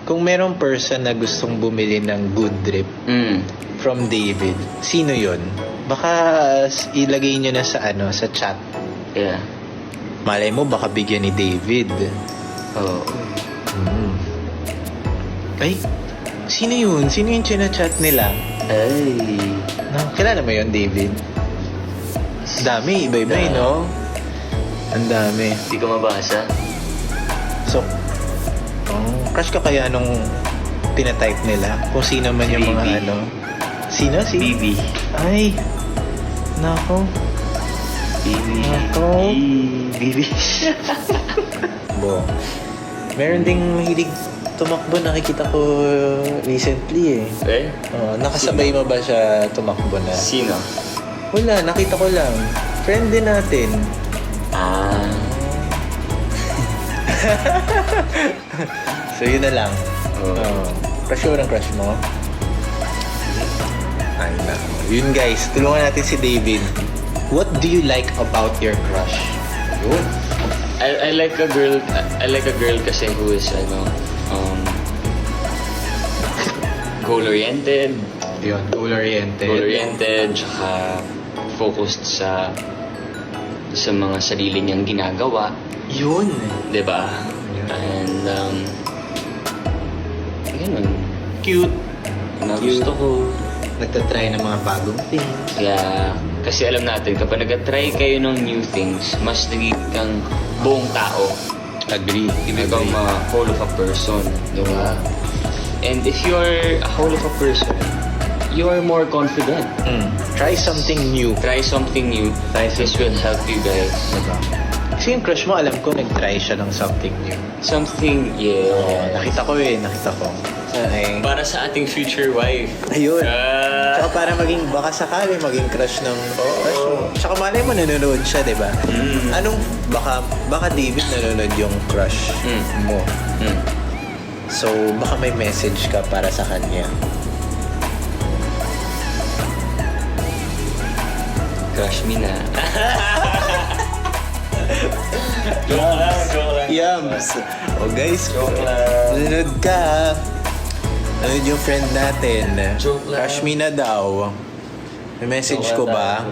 kung merong person na gustong bumili ng good drip from David, sino yun? Baka ilagay nyo na sa sa chat. Yeah. Malay mo, baka bigyan ni David. Oo. Ay, sino yun? Sino yung chat nila? Ay. Kilala mo yun, David? Dami, iba-iba no? Ang dami. Hindi ko mabasa. So, crush ka kaya nung pinatype nila? Kung sino man yung mga Bibi. Sino? Si Bibi. Ay, nako. Bibi. Nako. Bibi. Meron ding mahilig tumakbo, nakikita ko recently eh. Nakasabay mo ba siya tumakbo na? Sino? Wala, nakita ko lang. Friend din natin. So yun na lang. Crush mo ng crush mo? Ay na. Yun guys, tulungan natin si David. What do you like about your crush? Yun. I like a girl. I like a girl kasi who is goal-oriented. Yun, goal-oriented. Goal-oriented, tsaka focused sa mga sarili niyang ginagawa. Yun. Diba? And, ganun. Cute. Gusto ko. Nagtatry ng mga bagong things. Kaya, kasi alam natin, kapag nag-try kayo ng new things, mas nagiging kang buong tao. Agree. You become a whole of a person. Diba? And if you're a whole of a person, you are more confident. Try something new. Try something new. This will help you guys. Diba? Kasi yung crush mo, alam ko, nag-try siya ng something new. Something, yeah. Nakita ko. Ay. Para sa ating future wife. Ayun. Tsaka para baka sakali maging crush ng crush mo. Tsaka malay mo, nanonood siya, di ba? Anong, baka David nanonood yung crush mo. So, baka may message ka para sa kanya. Crush me na. Joke lang. Yums! O guys, nanonood ka. Nanonood yung friend natin. Joke lang. Crush me na daw. May message ko ba?